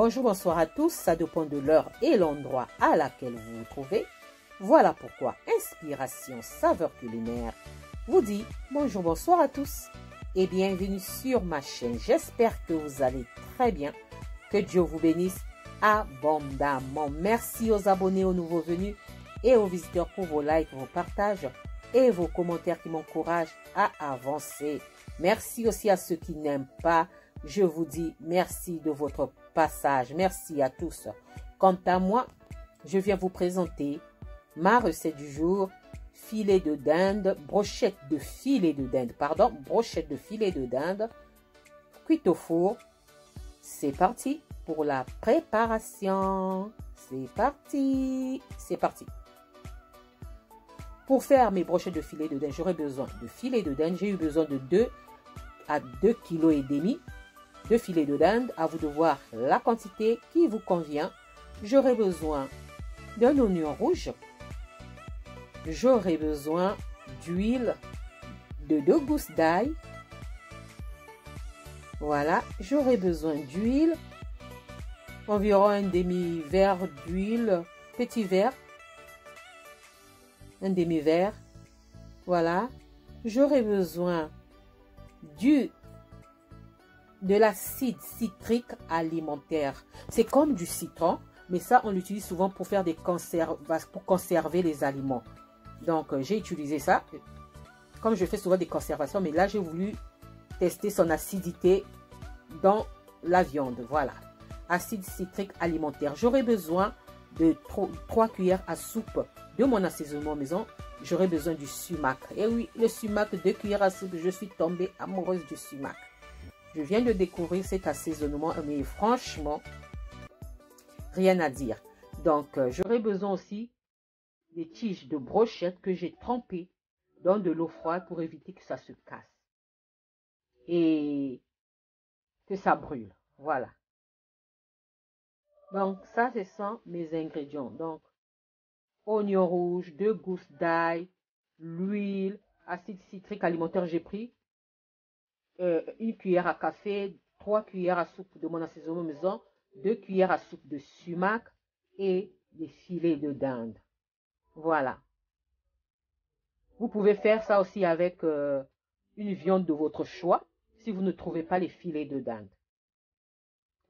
Bonjour, bonsoir à tous, ça dépend de l'heure et l'endroit à laquelle vous vous trouvez. Voilà pourquoi Inspiration Saveur Culinaire vous dit bonjour, bonsoir à tous et bienvenue sur ma chaîne. J'espère que vous allez très bien, que Dieu vous bénisse abondamment. Merci aux abonnés, aux nouveaux venus et aux visiteurs pour vos likes, vos partages et vos commentaires qui m'encouragent à avancer. Merci aussi à ceux qui n'aiment pas. Je vous dis merci de votre passage. Merci à tous. Quant à moi, je viens vous présenter ma recette du jour, filet de dinde, brochette de filet de dinde, cuite au four. C'est parti pour la préparation. C'est parti. Pour faire mes brochettes de filet de dinde, j'aurai besoin de filet de dinde. J'ai eu besoin de 2 à 2,5 kg de filet de dinde. À vous de voir la quantité qui vous convient. J'aurai besoin d'un oignon rouge. J'aurai besoin d'huile, de 2 gousses d'ail. Voilà, j'aurai besoin d'huile, environ un demi-verre d'huile, petit verre, un demi-verre. Voilà, j'aurai besoin de l'acide citrique alimentaire. C'est comme du citron, mais ça on l'utilise souvent pour faire des pour conserver les aliments. Donc j'ai utilisé ça, comme je fais souvent des conservations, mais là j'ai voulu tester son acidité dans la viande. Voilà, acide citrique alimentaire. J'aurai besoin de 3 cuillères à soupe de mon assaisonnement maison. J'aurai besoin du sumac. Et oui, le sumac, 2 cuillères à soupe. Je suis tombée amoureuse du sumac. Je viens de découvrir cet assaisonnement, mais franchement, rien à dire. Donc, j'aurai besoin aussi des tiges de brochettes que j'ai trempées dans de l'eau froide pour éviter que ça se casse et que ça brûle. Voilà. Donc, ça, ce sont mes ingrédients. Donc, oignon rouge, 2 gousses d'ail, l'huile, acide citrique alimentaire, j'ai pris 1 cuillère à café, 3 cuillères à soupe de mon assaisonnement maison, 2 cuillères à soupe de sumac et des filets de dinde. Voilà. Vous pouvez faire ça aussi avec une viande de votre choix si vous ne trouvez pas les filets de dinde.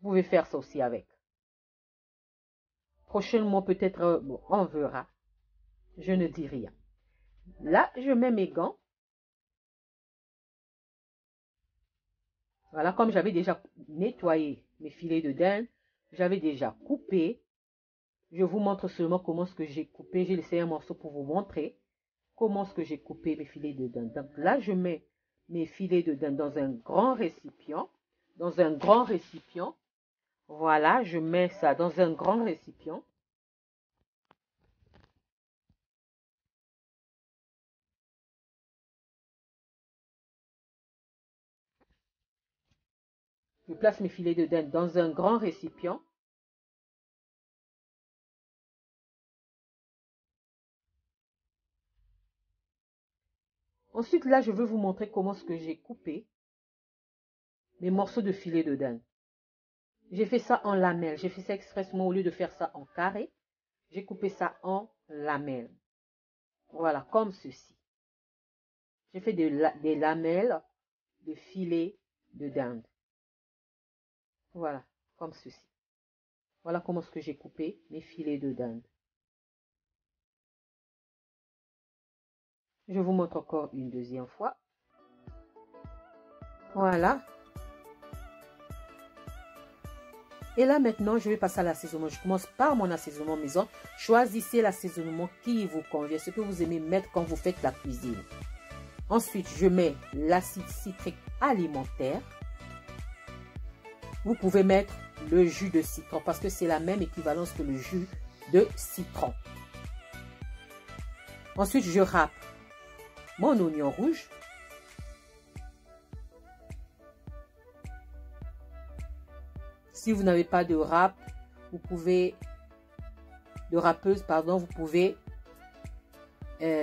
Vous pouvez faire ça aussi avec. Prochainement, peut-être, bon, on verra. Je ne dis rien. Là, je mets mes gants. Voilà, comme j'avais déjà nettoyé mes filets de dinde, j'avais déjà coupé. Je vous montre seulement comment ce que j'ai coupé. J'ai laissé un morceau pour vous montrer comment ce que j'ai coupé mes filets de dinde. Donc là, je mets mes filets de dinde dans un grand récipient. Voilà, je mets ça dans un grand récipient. Je place mes filets de dinde dans un grand récipient. Ensuite, là, je veux vous montrer comment ce que j'ai coupé mes morceaux de filet de dinde. J'ai fait ça en lamelles. J'ai fait ça expressement au lieu de faire ça en carré. J'ai coupé ça en lamelles. Voilà, comme ceci. J'ai fait des lamelles de filet de dinde. Voilà, comme ceci. Voilà comment ce que j'ai coupé mes filets de dinde. Je vous montre encore une deuxième fois. Voilà. Et là maintenant, je vais passer à l'assaisonnement. Je commence par mon assaisonnement maison. Choisissez l'assaisonnement qui vous convient, ce que vous aimez mettre quand vous faites la cuisine. Ensuite, je mets l'acide citrique alimentaire. Vous pouvez mettre le jus de citron parce que c'est la même équivalence que le jus de citron. Ensuite, je râpe mon oignon rouge. Si vous n'avez pas de râpe, vous pouvez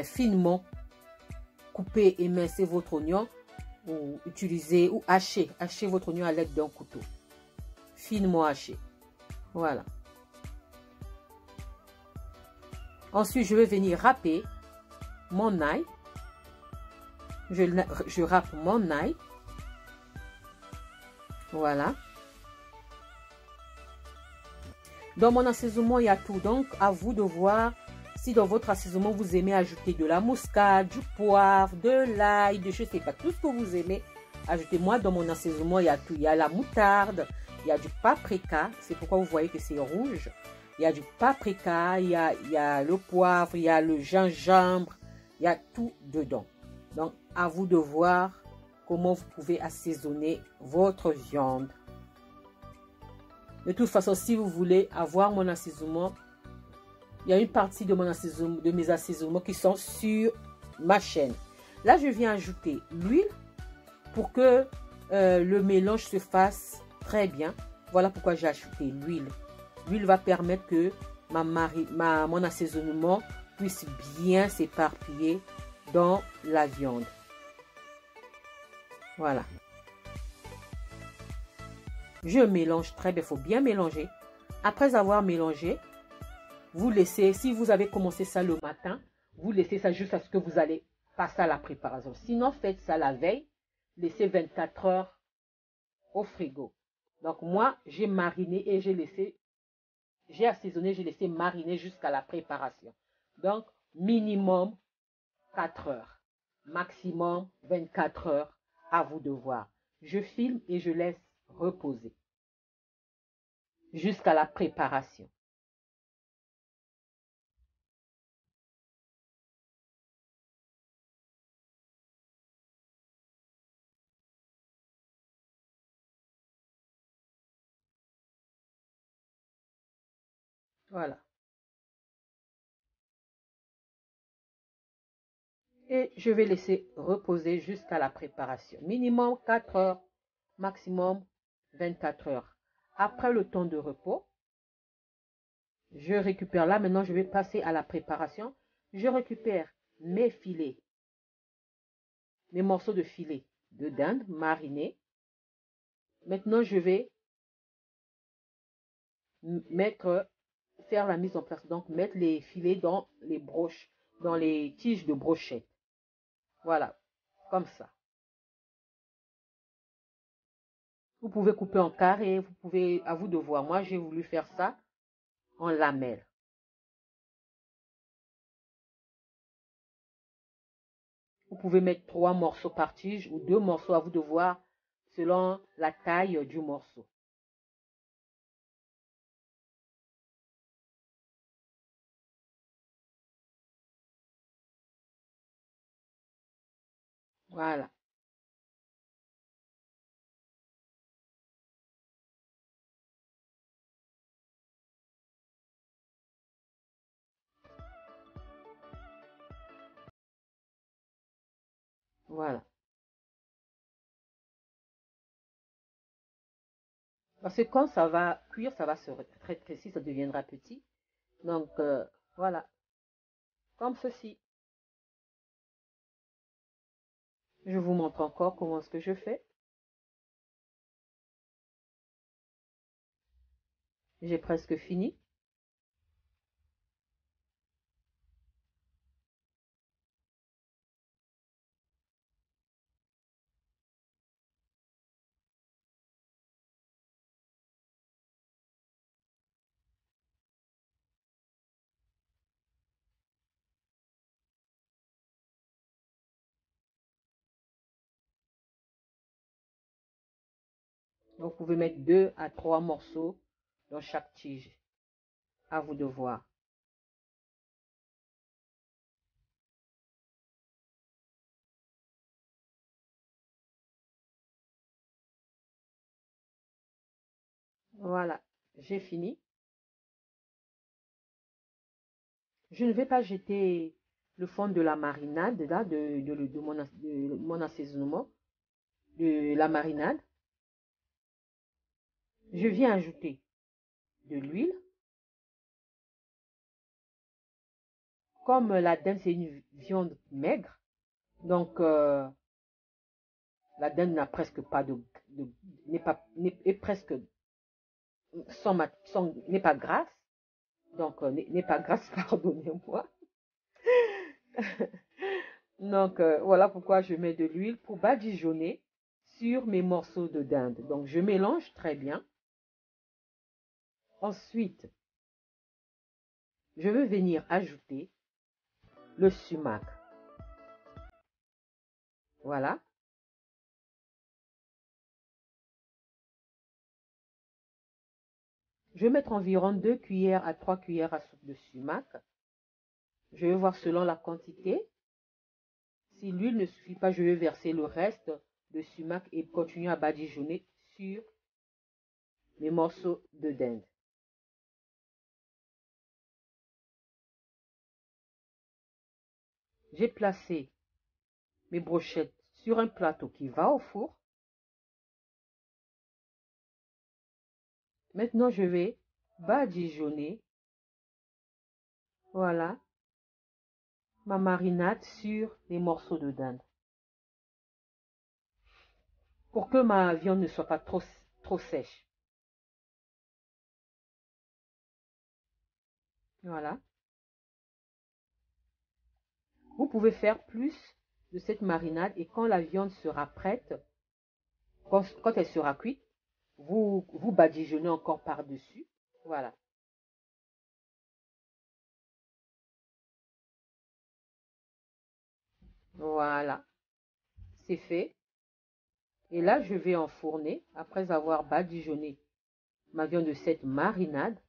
finement couper et émincer votre oignon ou hacher votre oignon à l'aide d'un couteau. Finement haché. Voilà. Ensuite, je vais venir râper mon ail. Je râpe mon ail. Voilà. Dans mon assaisonnement, il y a tout. Donc, à vous de voir si dans votre assaisonnement, vous aimez ajouter de la muscade, du poivre, de l'ail, je ne sais pas, tout ce que vous aimez. Ajoutez-moi dans mon assaisonnement, il y a tout. Il y a la moutarde, il y a du paprika. C'est pourquoi vous voyez que c'est rouge. Il y a du paprika, il y a le poivre, il y a le gingembre. Il y a tout dedans. Donc, à vous de voir comment vous pouvez assaisonner votre viande. De toute façon, si vous voulez avoir mon assaisonnement, il y a une partie de mes assaisonnements qui sont sur ma chaîne. Là, je viens ajouter l'huile pour que le mélange se fasse très bien. Voilà pourquoi j'ai ajouté l'huile. L'huile va permettre que mon assaisonnement puisse bien s'éparpiller dans la viande. Voilà. Je mélange très bien, il faut bien mélanger. Après avoir mélangé, vous laissez, si vous avez commencé ça le matin, vous laissez ça juste à ce que vous allez passer à la préparation. Sinon, faites ça la veille, laissez 24 heures au frigo. Donc moi, j'ai mariné et j'ai assaisonné, j'ai laissé mariner jusqu'à la préparation. Donc, minimum 4 heures, maximum 24 heures, à vous de voir. Je filme et je laisse reposer jusqu'à la préparation. Voilà. Et je vais laisser reposer jusqu'à la préparation. Minimum 4 heures, maximum 24 heures. Après le temps de repos, je récupère là. Maintenant, je vais passer à la préparation. Je récupère mes filets, mes morceaux de filet de dinde marinés. Maintenant, je vais faire la mise en place. Donc, mettre les filets dans les broches, dans les tiges de brochette. Voilà, comme ça. Vous pouvez couper en carré, vous pouvez, à vous de voir. Moi, j'ai voulu faire ça en lamelles. Vous pouvez mettre 3 morceaux par tige ou 2 morceaux, à vous de voir, selon la taille du morceau. Voilà. Voilà. Parce que quand ça va cuire, ça va se rétrécir, ça deviendra petit. Donc, voilà. Comme ceci. Je vous montre encore comment est-ce que je fais. J'ai presque fini. Donc, vous pouvez mettre 2 à 3 morceaux dans chaque tige. À vous de voir. Voilà. J'ai fini. Je ne vais pas jeter le fond de la marinade, là, de mon assaisonnement, de la marinade. Je viens ajouter de l'huile. Comme la dinde, c'est une viande maigre, donc la dinde n'a presque pas est presque n'est pas grasse. Donc, n'est pas grasse, pardonnez-moi. Donc, voilà pourquoi je mets de l'huile pour badigeonner sur mes morceaux de dinde. Donc, je mélange très bien. Ensuite, je vais venir ajouter le sumac. Voilà. Je vais mettre environ 2 cuillères à 3 cuillères à soupe de sumac. Je vais voir selon la quantité. Si l'huile ne suffit pas, je vais verser le reste de sumac et continuer à badigeonner sur mes morceaux de dinde. J'ai placé mes brochettes sur un plateau qui va au four. Maintenant, je vais badigeonner, voilà, ma marinade sur les morceaux de dinde. Pour que ma viande ne soit pas trop sèche. Voilà. Vous pouvez faire plus de cette marinade et quand la viande sera prête, quand elle sera cuite, vous badigeonnez encore par-dessus. Voilà. Voilà. C'est fait. Et là, je vais enfourner, après avoir badigeonné ma viande de cette marinade,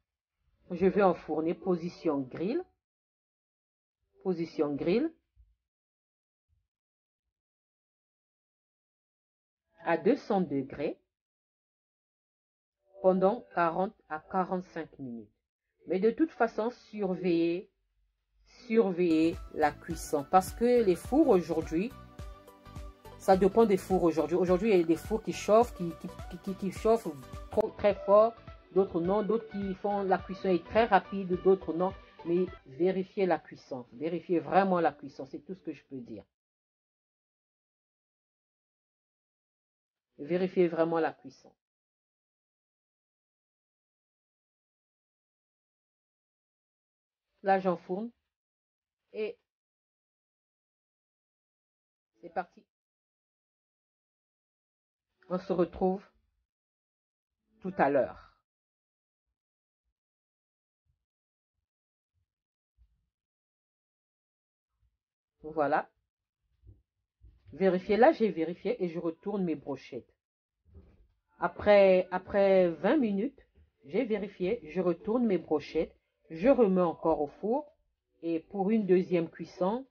je vais enfourner position grill à 200 degrés pendant 40 à 45 minutes. Mais de toute façon, surveillez la cuisson parce que les fours aujourd'hui, ça dépend des fours aujourd'hui. Aujourd'hui, il y a des fours qui chauffent, qui chauffent très fort, d'autres non, d'autres qui font la cuisson est très rapide, d'autres non. Mais vérifiez la cuisson, vérifiez vraiment la cuisson, c'est tout ce que je peux dire. Vérifiez vraiment la cuisson. Là, j'enfourne et c'est parti. On se retrouve tout à l'heure. Voilà. Vérifiez, là j'ai vérifié et je retourne mes brochettes. Après 20 minutes, j'ai vérifié, je retourne mes brochettes, je remets encore au four et pour une deuxième cuisson.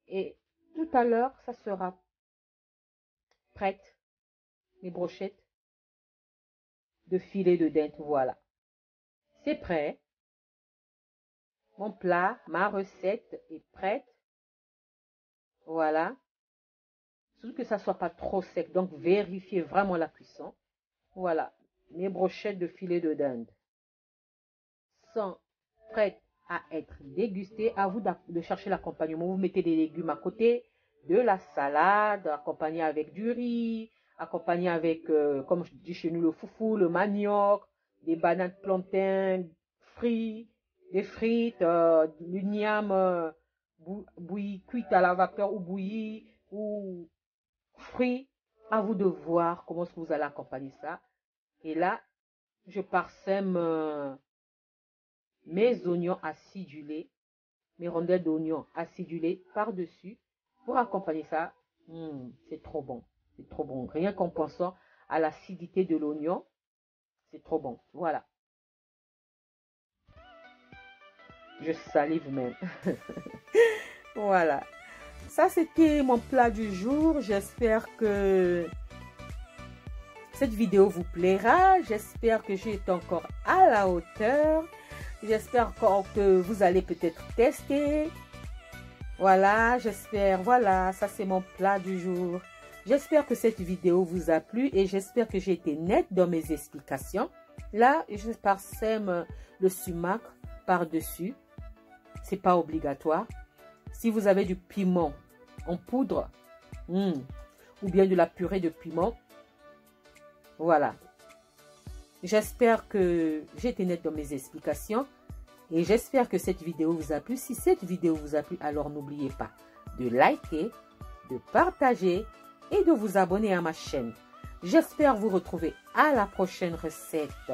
Et tout à l'heure, ça sera prête, mes brochettes de filet de dinde. Voilà. C'est prêt. Mon plat, ma recette est prête. Voilà. Surtout que ça ne soit pas trop sec. Donc, vérifiez vraiment la cuisson. Voilà. Mes brochettes de filet de dinde sont prêtes à être dégustées. À vous de chercher l'accompagnement. Vous mettez des légumes à côté, de la salade, accompagné avec du riz, accompagné avec, comme je dis chez nous, le foufou, le manioc, des bananes plantains frits, des frites, l'igname bouillie, cuite à la vapeur ou bouillie, ou fruits. À vous de voir comment vous allez accompagner ça. Et là, je parsème mes oignons acidulés, mes rondelles d'oignons acidulés par-dessus pour accompagner ça. C'est trop bon. C'est trop bon. Rien qu'en pensant à l'acidité de l'oignon, c'est trop bon. Voilà. Je salive même. Voilà. Ça, c'était mon plat du jour. J'espère que cette vidéo vous plaira. J'espère que j'ai été encore à la hauteur. J'espère encore que vous allez peut-être tester. Voilà, j'espère. Voilà, ça c'est mon plat du jour. J'espère que cette vidéo vous a plu et j'espère que j'ai été nette dans mes explications. Là, je parsème le sumac par-dessus. C'est pas obligatoire. Si vous avez du piment en poudre ou bien de la purée de piment, voilà. J'espère que j'ai été nette dans mes explications et j'espère que cette vidéo vous a plu. Si cette vidéo vous a plu, alors n'oubliez pas de liker, de partager et de vous abonner à ma chaîne. J'espère vous retrouver à la prochaine recette.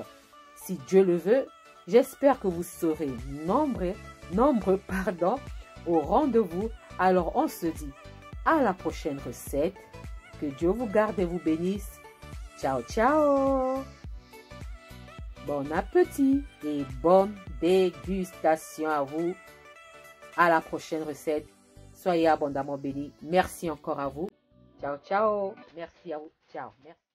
Si Dieu le veut, j'espère que vous serez nombreux au rendez-vous. Alors on se dit à la prochaine recette. Que Dieu vous garde et vous bénisse. Ciao, ciao. Bon appétit et bonne dégustation à vous. À la prochaine recette. Soyez abondamment bénis. Merci encore à vous. Ciao, ciao. Merci à vous. Ciao. Merci.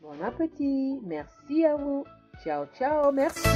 Bon appétit. Merci à vous. Ciao, ciao. Merci.